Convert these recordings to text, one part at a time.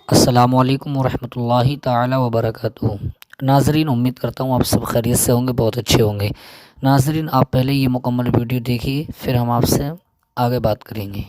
अस्सलामुअलैकुम वरहमतुल्लाहि ताला वबरकातुहू। नाज़रीन, उम्मीद करता हूँ आप सब खैरियत से होंगे, बहुत अच्छे होंगे। नाज़रीन, आप पहले ये मुकम्मल वीडियो देखिए, फिर हम आपसे आगे बात करेंगे।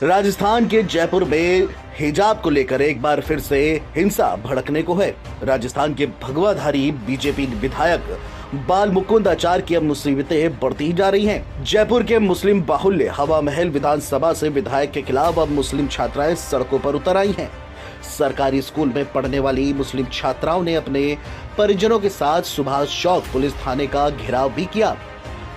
राजस्थान के जयपुर में हिजाब को लेकर एक बार फिर से हिंसा भड़कने को है। राजस्थान के भगवाधारी बीजेपी विधायक बाल मुकुंद आचार्य की अब मुसीबतें बढ़ती जा रही हैं। जयपुर के मुस्लिम बाहुल्य हवा महल विधानसभा से विधायक के खिलाफ अब मुस्लिम छात्राएं सड़कों पर उतर आई हैं। सरकारी स्कूल में पढ़ने वाली मुस्लिम छात्राओं ने अपने परिजनों के साथ सुभाष चौक पुलिस थाने का घेराव भी किया।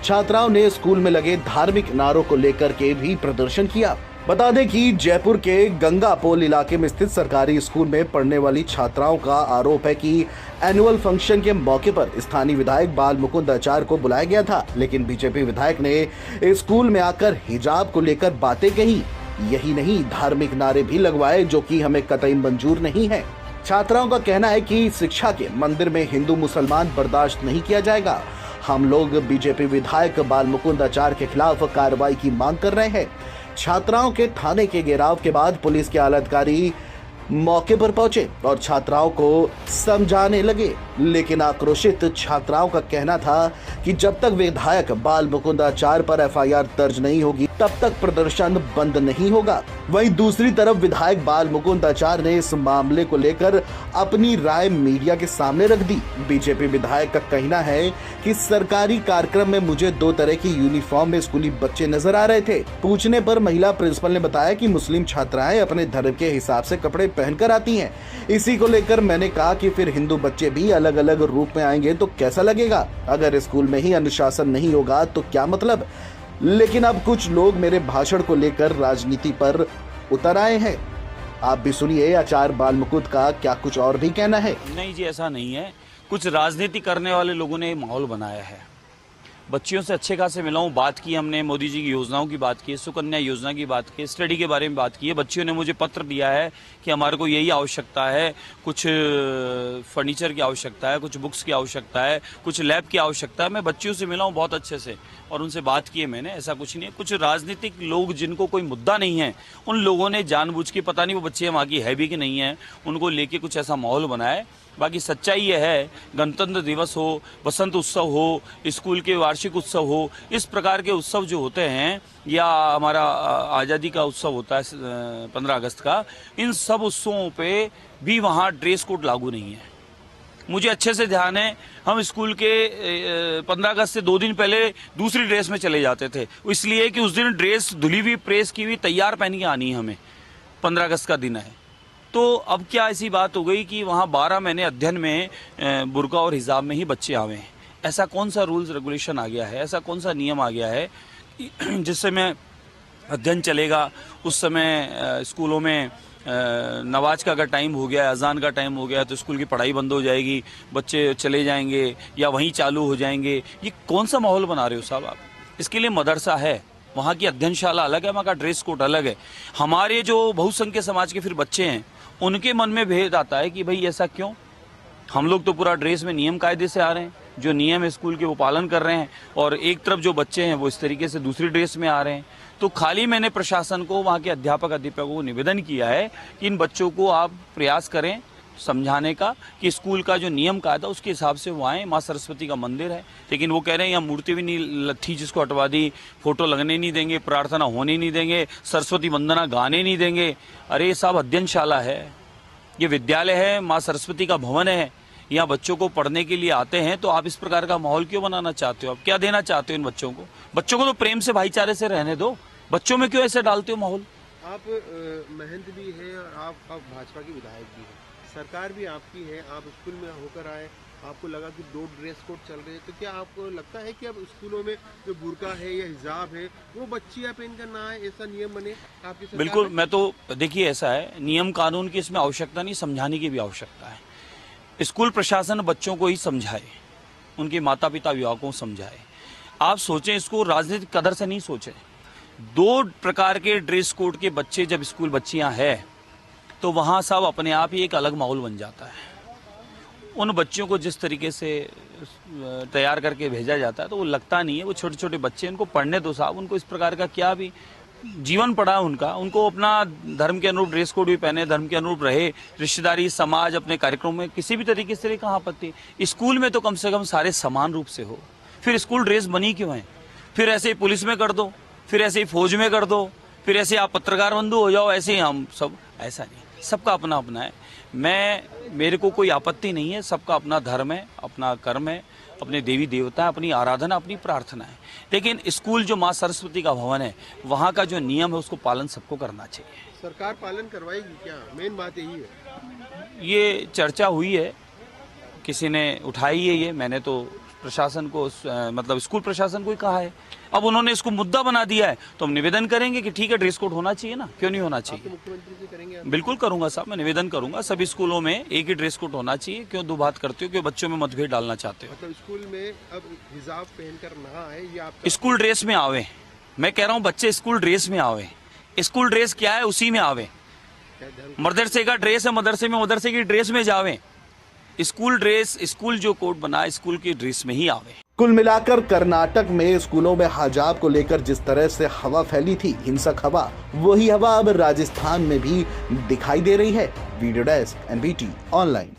छात्राओं ने स्कूल में लगे धार्मिक नारों को लेकर के भी प्रदर्शन किया। बता दें कि जयपुर के गंगापोल इलाके में स्थित सरकारी स्कूल में पढ़ने वाली छात्राओं का आरोप है कि एनुअल फंक्शन के मौके पर स्थानीय विधायक बाल मुकुंद आचार्य को बुलाया गया था, लेकिन बीजेपी विधायक ने स्कूल में आकर हिजाब को लेकर बातें कही। यही नहीं, धार्मिक नारे भी लगवाए, जो कि हमें कतई मंजूर नहीं है। छात्राओं का कहना है कि शिक्षा के मंदिर में हिंदू मुसलमान बर्दाश्त नहीं किया जाएगा। हम लोग बीजेपी विधायक बाल मुकुंद आचार्य के खिलाफ कार्रवाई की मांग कर रहे हैं। छात्राओं के थाने के घेराव के बाद पुलिस के आला अधिकारी मौके पर पहुंचे और छात्राओं को समझाने लगे, लेकिन आक्रोशित छात्राओं का कहना था कि जब तक विधायक बाल मुकुंद आचार्य पर एफआईआर दर्ज नहीं होगी तब तक प्रदर्शन बंद नहीं होगा। वहीं दूसरी तरफ विधायक बाल मुकुंद आचार्य ने इस मामले को लेकर अपनी राय मीडिया के सामने रख दी। बीजेपी विधायक का कहना है कि सरकारी कार्यक्रम में मुझे 2 तरह की यूनिफॉर्म में स्कूली बच्चे नजर आ रहे थे। पूछने पर महिला प्रिंसिपल ने बताया कि मुस्लिम छात्राएं अपने धर्म के हिसाब से कपड़े पहनकर आती हैं। इसी को लेकर मैंने कहा कि फिर हिंदू बच्चे भी अलग अलग रूप में आएंगे तो कैसा लगेगा? अगर स्कूल में ही अनुशासन नहीं होगा तो क्या मतलब? लेकिन अब कुछ लोग मेरे भाषण को लेकर राजनीति पर उतर आए हैं। आप भी सुनिए आचार्य बाल मुकुंद का क्या कुछ और भी कहना है। नहीं जी, ऐसा नहीं है। कुछ राजनीति करने वाले लोगों ने माहौल बनाया है। बच्चियों से अच्छे खासे मिला हूँ, बात की हमने, मोदी जी की योजनाओं की बात की, सुकन्या योजना की बात की, स्टडी के बारे में बात की है। बच्चियों ने मुझे पत्र दिया है कि हमारे को यही आवश्यकता है, कुछ फर्नीचर की आवश्यकता है, कुछ बुक्स की आवश्यकता है, कुछ लैब की आवश्यकता है। मैं बच्चियों से मिला हूँ बहुत अच्छे से और उनसे बात की है मैंने। ऐसा कुछ नहीं है। कुछ राजनीतिक लोग जिनको कोई मुद्दा नहीं है, उन लोगों ने जानबूझ के, पता नहीं वो बच्चियाँ वहाँ की है भी कि नहीं है, उनको लेके कुछ ऐसा माहौल बनाया है। बाकी सच्चाई ये है, गणतंत्र दिवस हो, बसंत उत्सव हो, स्कूल के वार्षिक उत्सव हो, इस प्रकार के उत्सव जो होते हैं, या हमारा आज़ादी का उत्सव होता है 15 अगस्त का, इन सब उत्सवों पे भी वहाँ ड्रेस कोड लागू नहीं है। मुझे अच्छे से ध्यान है, हम स्कूल के 15 अगस्त से 2 दिन पहले दूसरी ड्रेस में चले जाते थे, इसलिए कि उस दिन ड्रेस धुली हुई, प्रेस की हुई, तैयार पहन के आनी है हमें। 15 अगस्त का दिन है। तो अब क्या ऐसी बात हो गई कि वहाँ 12 महीने अध्ययन में बुर्का और हिजाब में ही बच्चे आवे हैं? ऐसा कौन सा रूल्स रेगुलेशन आ गया है, ऐसा कौन सा नियम आ गया है जिस समय अध्ययन चलेगा उस समय स्कूलों में नमाज का अगर टाइम हो गया, अजान का टाइम हो गया, तो स्कूल की पढ़ाई बंद हो जाएगी, बच्चे चले जाएंगे या वहीं चालू हो जाएंगे? ये कौन सा माहौल बना रहे हो साहब आप? इसके लिए मदरसा है, वहाँ की अध्ययनशाला अलग है, वहाँ का ड्रेस कोड अलग है। हमारे जो बहुसंख्यक समाज के फिर बच्चे हैं, उनके मन में भेद आता है कि भाई ऐसा क्यों? हम लोग तो पूरा ड्रेस में नियम कायदे से आ रहे हैं, जो नियम है स्कूल के वो पालन कर रहे हैं, और एक तरफ जो बच्चे हैं वो इस तरीके से दूसरी ड्रेस में आ रहे हैं। तो खाली मैंने प्रशासन को, वहाँ के अध्यापकों को निवेदन किया है कि इन बच्चों को आप प्रयास करें समझाने का कि स्कूल का जो नियम कायदा उसके हिसाब से वो आए। माँ सरस्वती का मंदिर है, लेकिन वो कह रहे हैं यहाँ मूर्ति भी नहीं थी जिसको हटवा दी, फोटो लगने नहीं देंगे, प्रार्थना होने नहीं देंगे, सरस्वती वंदना गाने नहीं देंगे। अरे साहब, अध्ययनशाला है, ये विद्यालय है, माँ सरस्वती का भवन है, यहाँ बच्चों को पढ़ने के लिए आते हैं। तो आप इस प्रकार का माहौल क्यों बनाना चाहते हो? आप क्या देना चाहते हो इन बच्चों को? बच्चों को तो प्रेम से, भाईचारे से रहने दो, बच्चों में क्यों ऐसे डालते हो माहौल? आप महंत भी है और आप भाजपा की विधायक भी है, सरकार भी आपकी है, आप स्कूल में होकर आए, आपको लगा कि 2 ड्रेस कोड चल रहे हैं, तो क्या आपको लगता है कि अब स्कूलों में जो बुर्का है या हिजाब है वो बच्चियां पहनकर ना आए, ऐसा नियम बने आपकी सरकार? बिल्कुल। मैं तो, देखिए ऐसा है, नियम कानून की इसमें आवश्यकता नहीं, समझाने की भी आवश्यकता है। स्कूल प्रशासन बच्चों को ही समझाए, उनके माता पिता अभिभावकों को समझाए। आप सोचें, इसको राजनीतिक कदर से नहीं सोचें। 2 प्रकार के ड्रेस कोड के बच्चे जब स्कूल बच्चियां हैं तो वहाँ सब अपने आप ही एक अलग माहौल बन जाता है। उन बच्चों को जिस तरीके से तैयार करके भेजा जाता है तो वो लगता नहीं है, वो छोटे छोटे बच्चे, उनको पढ़ने दो साहब, उनको इस प्रकार का क्या भी जीवन पड़ा है उनका, उनको अपना धर्म के अनुरूप ड्रेस कोड भी पहने, धर्म के अनुरूप रहे, रिश्तेदारी समाज अपने कार्यक्रम में किसी भी तरीके से कहाँ आपत्ति। स्कूल में तो कम से कम सारे समान रूप से हो, फिर स्कूल ड्रेस बनी क्यों है? फिर ऐसे ही पुलिस में कर दो, फिर ऐसे ही फौज में कर दो, फिर ऐसे आप पत्रकार बंधु हो जाओ, ऐसे ही हम सब, ऐसा नहीं, सबका अपना अपना है। मेरे को कोई आपत्ति नहीं है, सबका अपना धर्म है, अपना कर्म है, अपने देवी देवता है, अपनी आराधना, अपनी प्रार्थना है। लेकिन स्कूल जो माँ सरस्वती का भवन है, वहाँ का जो नियम है उसको पालन सबको करना चाहिए। सरकार पालन करवाएगी क्या? मेन बात यही है। ये चर्चा हुई है, किसी ने उठाई है ये, मैंने तो प्रशासन को मतलब स्कूल प्रशासन को ही कहा है। अब उन्होंने इसको मुद्दा बना दिया है तो हम निवेदन करेंगे कि ठीक है, ड्रेस कोड होना चाहिए ना, क्यों नहीं होना चाहिए? मुख्यमंत्री से करेंगे आप? बिल्कुल करूंगा साहब, मैं निवेदन करूंगा, सभी स्कूलों में एक ही ड्रेस कोड होना चाहिए। क्यों दो बात करते हो, क्यों बच्चों में मतभेद डालना चाहते हो? मतलब स्कूल में अब हिजाब पहनकर ना आए, ये आप स्कूल ड्रेस में आवे, मैं कह रहा हूँ बच्चे स्कूल ड्रेस में आवे। स्कूल ड्रेस क्या है, उसी में आवे। मदरसे का ड्रेस है, मदरसे में मदरसे की ड्रेस में जावे। स्कूल ड्रेस, स्कूल जो कोड बना स्कूल की ड्रेस में ही आवे। कुल मिलाकर कर्नाटक में स्कूलों में हिजाब को लेकर जिस तरह से हवा फैली थी, हिंसक हवा, वही हवा अब राजस्थान में भी दिखाई दे रही है। Video desk NBT online.